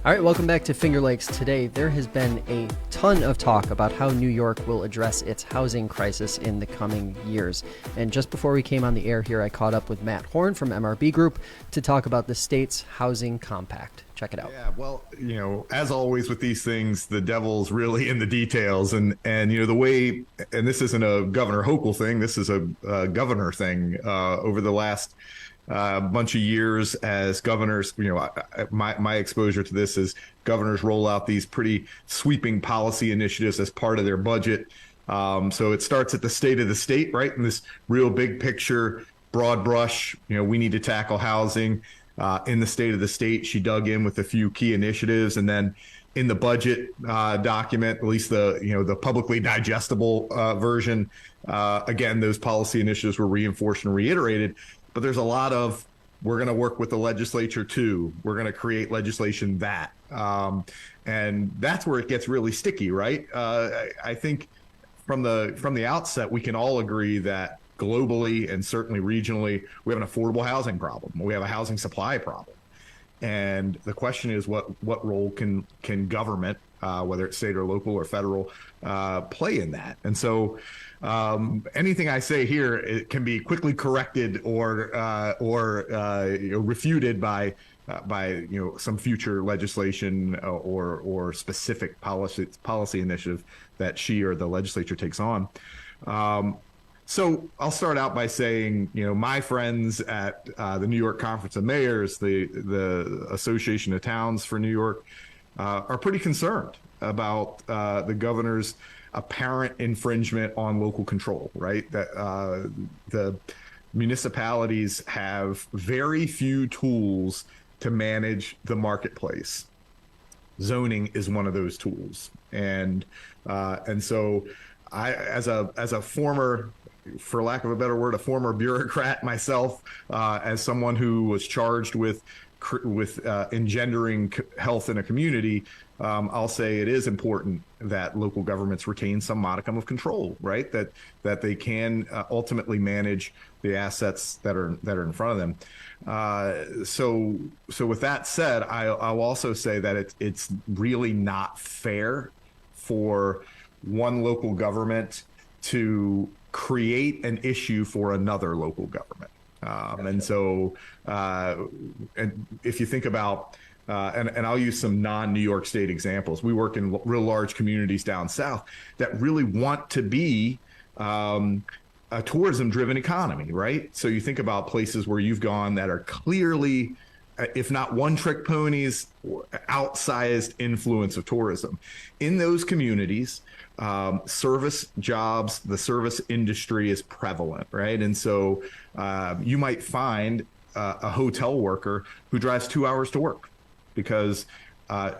All right, welcome back to Finger Lakes. Today, there has been a ton of talk about how New York will address its housing crisis in the coming years. And just before we came on the air here, I caught up with Matt Horn from MRB Group to talk about the state's housing compact. Check it out. Yeah, well, as always with these things, the devil's really in the details. And the way, and this isn't a Governor Hochul thing, this is a governor thing over the last bunch of years as governors. My exposure to this is governors roll out these pretty sweeping policy initiatives as part of their budget. So it starts at the state of the state, right? In this real big picture, broad brush, we need to tackle housing. In the state of the state, she dug in with a few key initiatives, and then in the budget document, at least the publicly digestible version, again, those policy initiatives were reinforced and reiterated. But there's a lot of, we're going to work with the legislature too. We're going to create legislation that, and that's where it gets really sticky, right? I think from the outset, we can all agree that globally and certainly regionally, we have an affordable housing problem. We have a housing supply problem. And the question is, what role can government, whether it's state or local or federal, play in that? And so anything I say here, it can be quickly corrected or refuted by some future legislation or specific policy initiative that she or the legislature takes on. So I'll start out by saying, my friends at the New York Conference of Mayors, the Association of Towns for New York, are pretty concerned about the governor's apparent infringement on local control, right? That the municipalities have very few tools to manage the marketplace. Zoning is one of those tools, and so I, as a former, for lack of a better word, a former bureaucrat myself, as someone who was charged with engendering health in a community, I'll say it is important that local governments retain some modicum of control, right? That they can ultimately manage the assets that are in front of them. So with that said, I'll also say that it's really not fair for one local government to create an issue for another local government. And so, and if you think about, and I'll use some non-New York State examples. We work in real large communities down south that really want to be a tourism-driven economy, right? So you think about places where you've gone that are clearly, if not one-trick ponies, outsized influence of tourism. In those communities, service jobs, the service industry is prevalent, right? And so you might find a hotel worker who drives 2 hours to work because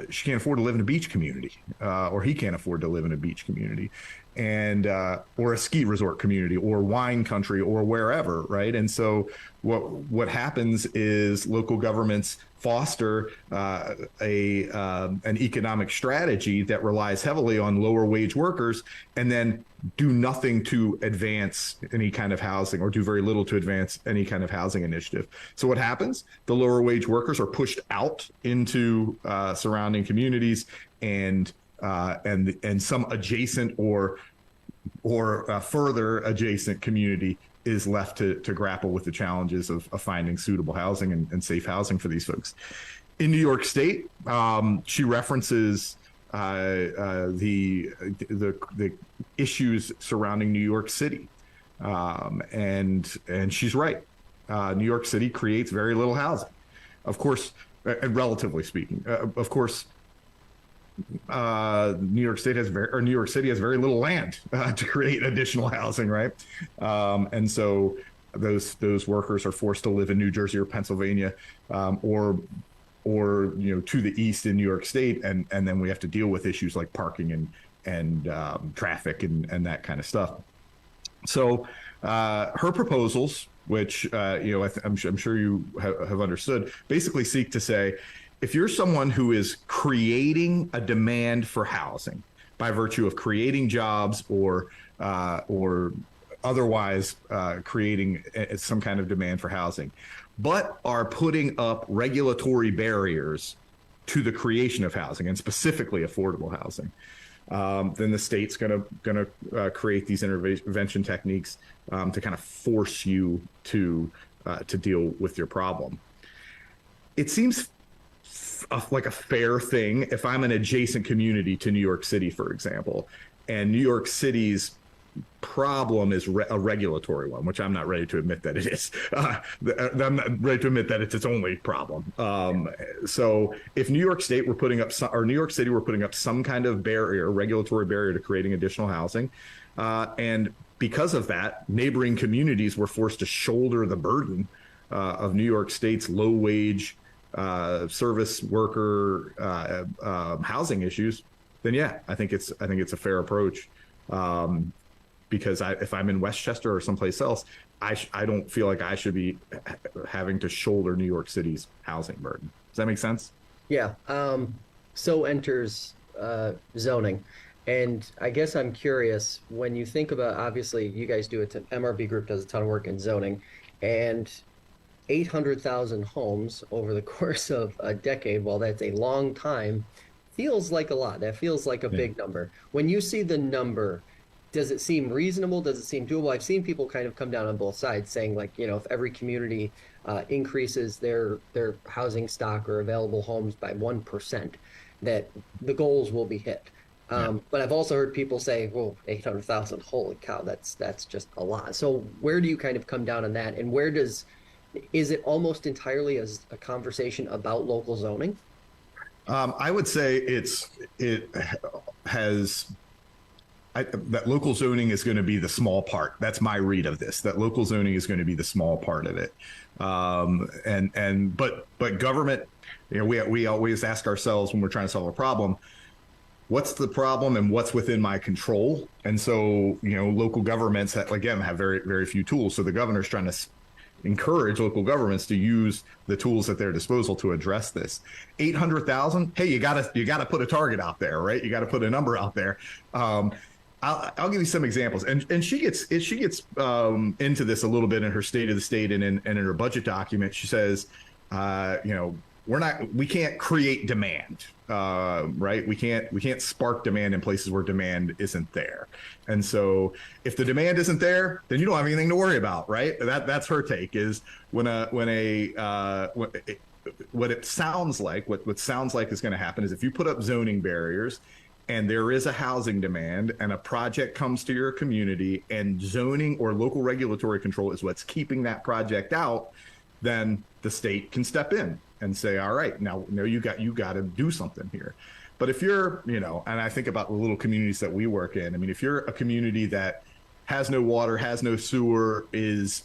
she can't afford to live in a beach community, or he can't afford to live in a beach community, and or a ski resort community, or wine country, or wherever, right? And so what happens is local governments foster an economic strategy that relies heavily on lower wage workers, and then do nothing to advance any kind of housing, or do very little to advance any kind of housing initiative. So what happens? The lower wage workers are pushed out into surrounding communities, and some adjacent or further adjacent community is left to grapple with the challenges of finding suitable housing and safe housing for these folks. In New York State, she references the issues surrounding New York City, and she's right. New York City creates very little housing, of course, relatively speaking. Of course, New York City has very little land to create additional housing, right? And so those workers are forced to live in New Jersey or Pennsylvania, or to the east in New York State, and then we have to deal with issues like parking and traffic and that kind of stuff. So her proposals, which I'm sure you have understood, basically seek to say, if you're someone who is creating a demand for housing by virtue of creating jobs or otherwise creating some kind of demand for housing, but are putting up regulatory barriers to the creation of housing, and specifically affordable housing. Then the state's going to create these intervention techniques to kind of force you to deal with your problem. It seems like a fair thing if I'm an adjacent community to New York City, for example, and New York City's problem is a regulatory one, which I'm not ready to admit that it is. I'm not ready to admit that it's its only problem. So if New York State were putting up New York City were putting up some kind of regulatory barrier to creating additional housing, and because of that, neighboring communities were forced to shoulder the burden of New York State's low wage service worker housing issues, then yeah, I think it's a fair approach. Because if I'm in Westchester or someplace else, I don't feel like I should be having to shoulder New York City's housing burden. Does that make sense? Yeah. So enters zoning. And I guess I'm curious, when you think about, obviously you guys do it, MRB Group does a ton of work in zoning, and 800,000 homes over the course of a decade, while that's a long time, feels like a lot. That feels like a big number. When you see the number, does it seem reasonable? Does it seem doable? I've seen people kind of come down on both sides saying, like, if every community increases their housing stock or available homes by 1%, that the goals will be hit. But I've also heard people say, well, 800,000, holy cow, that's just a lot. So where do you kind of come down on that? And is it almost entirely as a conversation about local zoning? I would say that local zoning is going to be the small part. That's my read of this, that local zoning is going to be the small part of it. But government, we always ask ourselves when we're trying to solve a problem, what's the problem and what's within my control? And so, local governments have very, very few tools. So the governor's trying to encourage local governments to use the tools at their disposal to address this. 800,000. Hey, you gotta put a target out there, right? You got to put a number out there. I'll give you some examples, and she gets into this a little bit in her State of the State and in her budget document. She says, we can't create demand, right? We can't spark demand in places where demand isn't there. And so if the demand isn't there, then you don't have anything to worry about, right? That's her take, is what it sounds like, what sounds like is going to happen is if you put up zoning barriers and there is a housing demand and a project comes to your community and zoning or local regulatory control is what's keeping that project out, then the state can step in and say, all right, now you got to do something here. But if you're, and I think about the little communities that we work in, I mean, if you're a community that has no water, has no sewer, is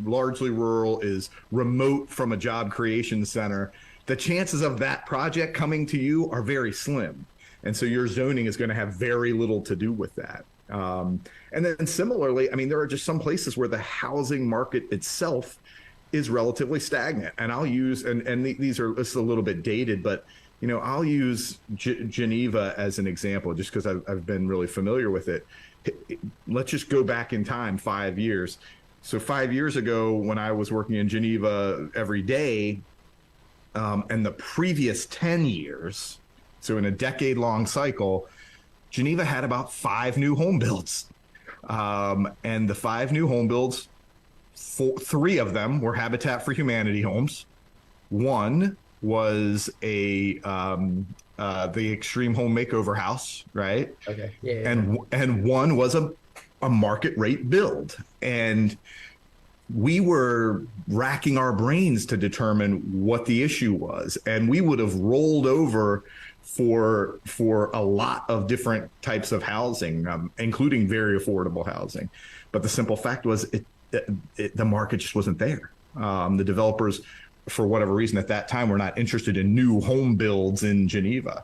largely rural, is remote from a job creation center, the chances of that project coming to you are very slim. And so your zoning is going to have very little to do with that. And then similarly, I mean, there are just some places where the housing market itself is relatively stagnant. And I'll use, and this is a little bit dated, but, I'll use Geneva as an example, just because I've been really familiar with it. Let's just go back in time 5 years. So 5 years ago, when I was working in Geneva every day, and the previous 10 years, so in a decade-long cycle, Geneva had about 5 new home builds. And the 5 new home builds, 3 of them were Habitat for Humanity homes. One was the Extreme Home Makeover House, right? Okay. Yeah. And one was a market rate build. And we were racking our brains to determine what the issue was. And we would have rolled over for a lot of different types of housing, including very affordable housing. But the simple fact was the market just wasn't there. The developers, for whatever reason at that time, were not interested in new home builds in Geneva.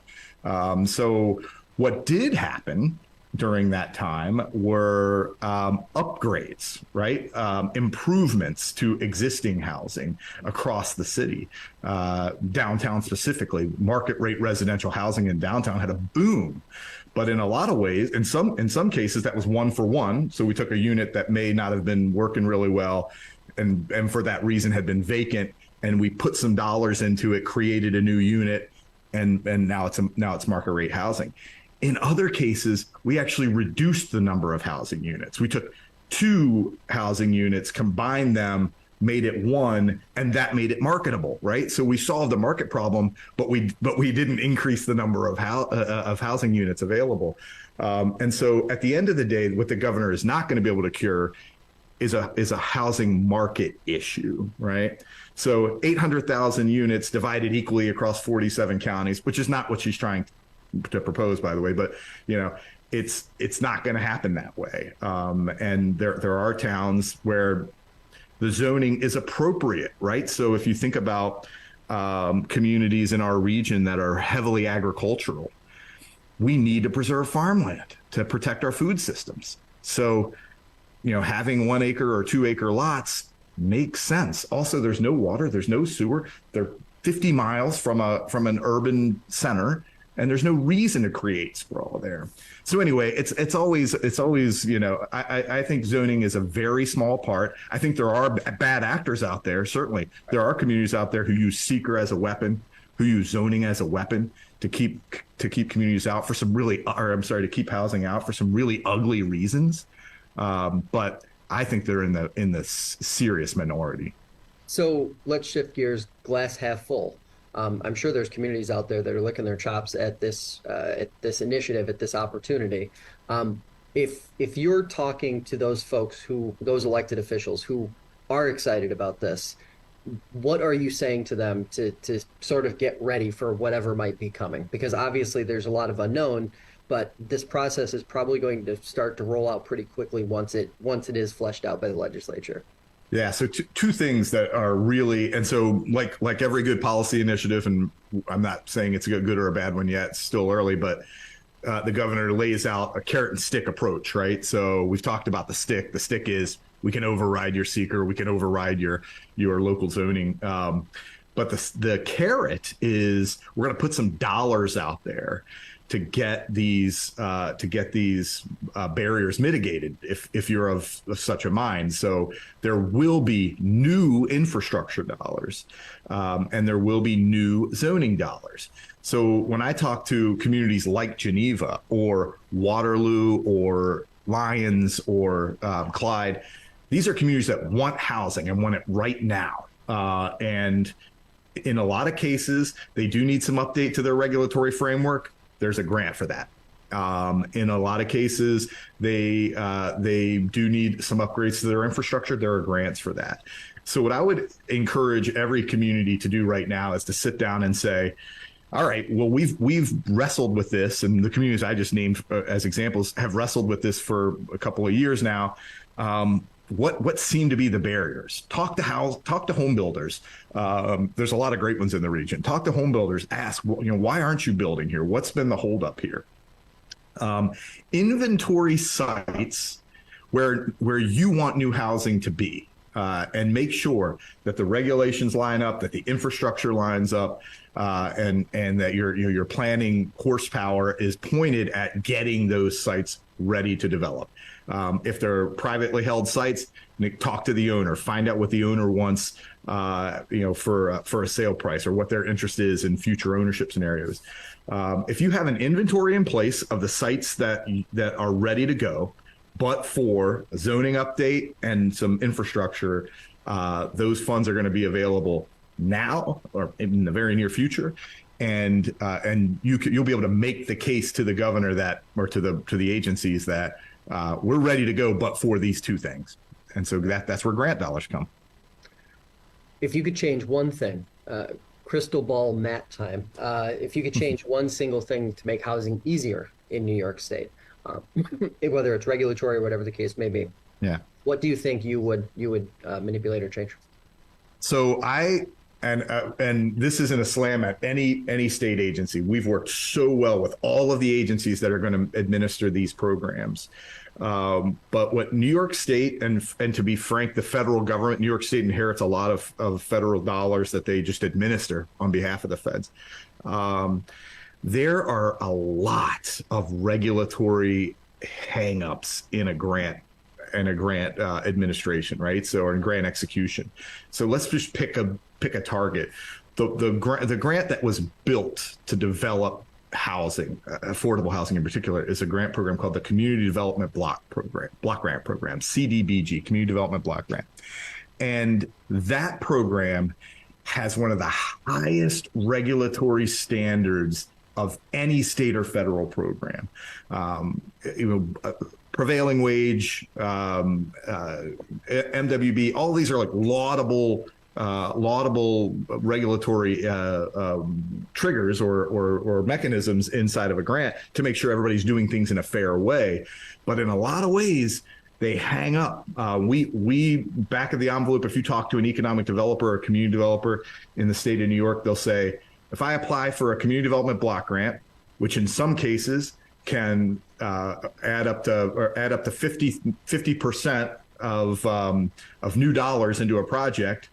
So what did happen during that time were upgrades, right? Improvements to existing housing across the city. Downtown specifically, market rate residential housing in downtown had a boom. But in a lot of ways, in some cases, that was 1 for 1. So we took a unit that may not have been working really well and for that reason had been vacant, and we put some dollars into it, created a new unit, and now it's market rate housing. In other cases, we actually reduced the number of housing units. We took 2 housing units, combined them, made it 1, and that made it marketable, right? So we solved the market problem, but we didn't increase the number of housing units available. And so at the end of the day, what the governor is not going to be able to cure is a housing market issue, right? So 800,000 units divided equally across 47 counties, which is not what she's trying to propose, by the way, but it's not going to happen that way. And there are towns where the zoning is appropriate, right? So if you think about communities in our region that are heavily agricultural, we need to preserve farmland to protect our food systems. So, having 1 acre or 2 acre lots makes sense. Also, there's no water, there's no sewer. They're 50 miles from an urban center, and there's no reason to create sprawl there. So anyway, it's always, I think zoning is a very small part. I think there are bad actors out there. Certainly there are communities out there who use seeker as a weapon, who use zoning as a weapon to keep communities out for some to keep housing out for some really ugly reasons. But I think they're in the serious minority. So let's shift gears, glass half full. I'm sure there's communities out there that are licking their chops at this initiative, at this opportunity. If you're talking to those folks, those elected officials who are excited about this, what are you saying to them to sort of get ready for whatever might be coming? Because obviously there's a lot of unknown, but this process is probably going to start to roll out pretty quickly once it is fleshed out by the legislature. Yeah, so two things that are really, and so like every good policy initiative, and I'm not saying it's a good or a bad one yet, it's still early, but the governor lays out a carrot and stick approach, right? So we've talked about the stick. The stick is we can override your seeker, we can override your local zoning. But the carrot is we're going to put some dollars out there to get these barriers mitigated if you're of such a mind. So there will be new infrastructure dollars, and there will be new zoning dollars. So when I talk to communities like Geneva or Waterloo or Lyons or Clyde, these are communities that want housing and want it right now. And in a lot of cases, they do need some update to their regulatory framework. There's a grant for that. In a lot of cases, they do need some upgrades to their infrastructure. There are grants for that. So what I would encourage every community to do right now is to sit down and say, all right, well, we've wrestled with this, and the communities I just named as examples have wrestled with this for a couple of years now. What seem to be the barriers? Talk to home builders. There's a lot of great ones in the region. Talk to home builders. Ask, why aren't you building here? What's been the holdup here? Inventory sites where you want new housing to be, and make sure that the regulations line up, that the infrastructure lines up, and that your planning horsepower is pointed at getting those sites ready to develop. If they're privately held sites, talk to the owner, find out what the owner wants, for a sale price, or what their interest is in future ownership scenarios. If you have an inventory in place of the sites that are ready to go, but for a zoning update and some infrastructure, those funds are going to be available now or in the very near future. And you'll be able to make the case to the governor or to the agencies that we're ready to go, but for these two things. And so that's where grant dollars come. If you could change one thing, crystal ball Matt time, if you could change one single thing to make housing easier in New York State, whether it's regulatory or whatever the case may be, what do you think you would manipulate or change? So and this isn't a slam at any state agency. We've worked so well with all of the agencies that are going to administer these programs. But what New York State and to be frank, the federal government, New York State inherits a lot of federal dollars that they just administer on behalf of the feds. There are a lot of regulatory hangups in a grant administration, right? So, or in grant execution. So let's just pick pick a target. The grant that was built to develop housing, affordable housing in particular, is a grant program called the Community Development Block Grant Program, CDBG, Community Development Block Grant. And that program has one of the highest regulatory standards of any state or federal program. Prevailing wage, MWB, all these are like laudable regulatory triggers or mechanisms inside of a grant to make sure everybody's doing things in a fair way. But in a lot of ways, they hang up. We back of the envelope, if you talk to an economic developer or a community developer in the state of New York, they'll say, if I apply for a community development block grant, which in some cases can add up to 50% of new dollars into a project,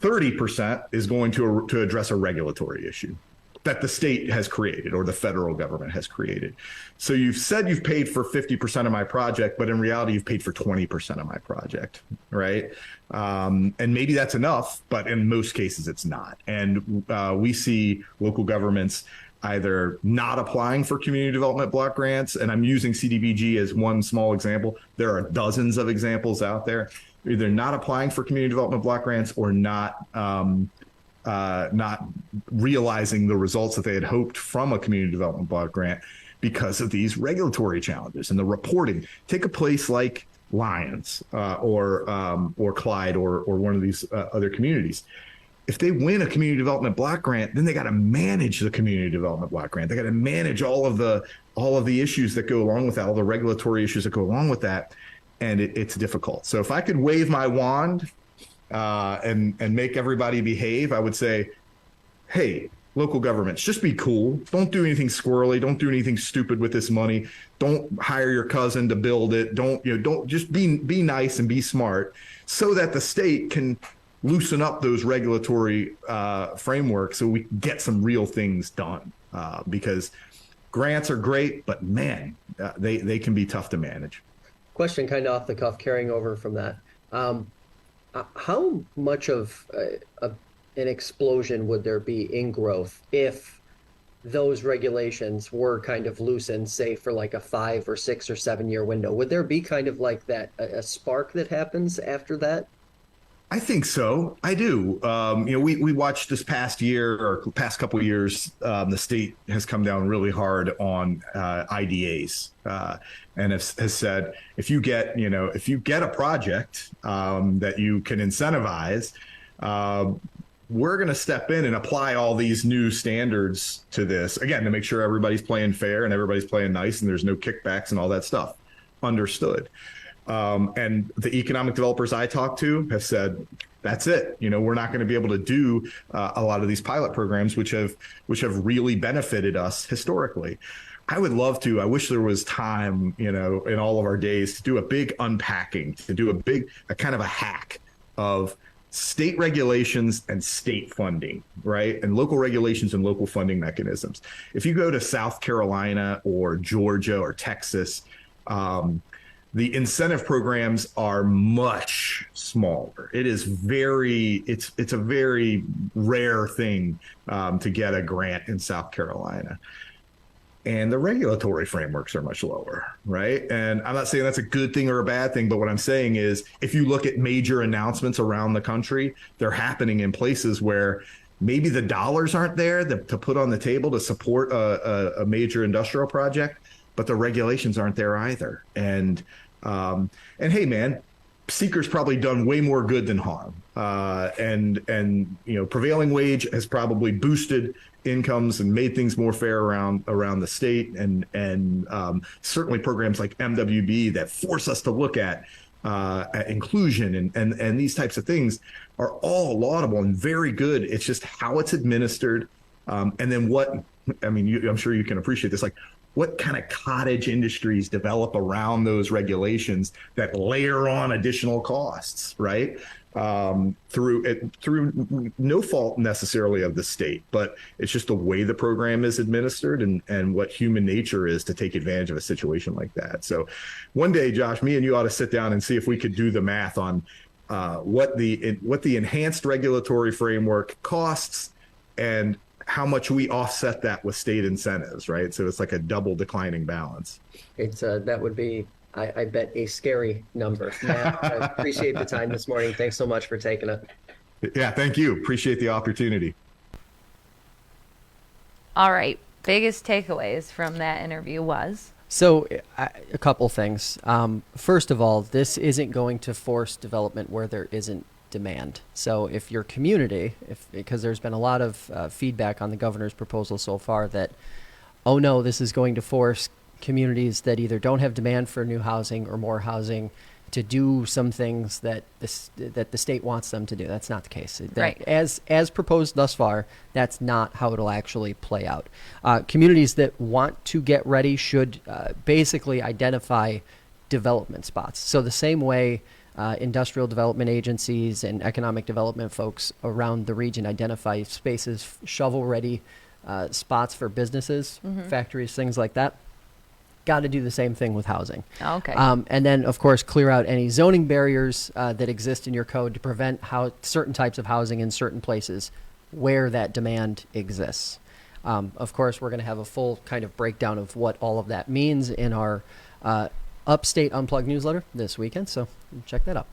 30% is going to address a regulatory issue that the state has created or the federal government has created. So you've said you've paid for 50% of my project, but in reality, you've paid for 20% of my project, right? And maybe that's enough, but in most cases, it's not. And we see local governments either not applying for community development block grants, and I'm using CDBG as one small example. There are dozens of examples out there, either not applying for community development block grants or not realizing the results that they had hoped from a community development block grant because of these regulatory challenges and the reporting. Take a place like Lyons or Clyde or one of these other communities. If they win a community development block grant, then they got to manage the community development block grant. They got to manage all of the issues that go along with that, all the regulatory issues that go along with that, and it's difficult. So if I could wave my wand and make everybody behave, I would say, hey, local governments, just be cool. Don't do anything squirrely. Don't do anything stupid with this money. Don't hire your cousin to build it. Don't just be nice and be smart so that the state can loosen up those regulatory frameworks so we can get some real things done. Because grants are great, but man, they can be tough to manage. Question kind of off the cuff, carrying over from that. How much of an explosion would there be in growth if those regulations were kind of loosened, say for like a 5 or 6 or 7 year window? Would there be kind of like that, a spark that happens after that? I think so. I do. We watched this past year or past couple of years, the state has come down really hard on IDAs and has said, if you get a project that you can incentivize, we're going to step in and apply all these new standards to this, again, to make sure everybody's playing fair and everybody's playing nice and there's no kickbacks and all that stuff. Understood. And the economic developers I talk to have said, that's it. We're not going to be able to do a lot of these pilot programs, which have really benefited us historically. I would love to. I wish there was time, in all of our days to do a big unpacking, to do a kind of a hack of state regulations and state funding, right? And local regulations and local funding mechanisms. If you go to South Carolina or Georgia or Texas, the incentive programs are much smaller. It's a very rare thing to get a grant in South Carolina. And the regulatory frameworks are much lower, right? And I'm not saying that's a good thing or a bad thing, but what I'm saying is if you look at major announcements around the country, they're happening in places where maybe the dollars aren't there to put on the table to support a major industrial project, but the regulations aren't there either. And hey, man, seeker's probably done way more good than harm. And prevailing wage has probably boosted incomes and made things more fair around the state. And certainly programs like MWB that force us to look at inclusion and these types of things are all laudable and very good. It's just how it's administered. And then I'm sure you can appreciate this, like what kind of cottage industries develop around those regulations that layer on additional costs, right? Through no fault necessarily of the state, but it's just the way the program is administered and what human nature is to take advantage of a situation like that. So one day, Josh, me and you ought to sit down and see if we could do the math on what the enhanced regulatory framework costs and how much we offset that with state incentives, right? So it's like a double declining balance. It's that would be, I bet, a scary number. Matt, I appreciate the time this morning. Thanks so much for taking it. Yeah, thank you. Appreciate the opportunity. All right. Biggest takeaways from that interview was? So a couple things. First of all, this isn't going to force development where there isn't demand. So if your community, because there's been a lot of feedback on the governor's proposal so far that, oh no, this is going to force communities that either don't have demand for new housing or more housing to do some things that the state wants them to do. That's not the case. Right. As proposed thus far, that's not how it'll actually play out. Communities that want to get ready should basically identify development spots. So the same way industrial development agencies and economic development folks around the region identify spaces, shovel-ready spots for businesses, factories, things like that. Got to do the same thing with housing. Okay. And then, of course, clear out any zoning barriers that exist in your code to prevent certain types of housing in certain places where that demand exists. Of course, we're going to have a full kind of breakdown of what all of that means in our Upstate Unplugged newsletter this weekend, so check that out.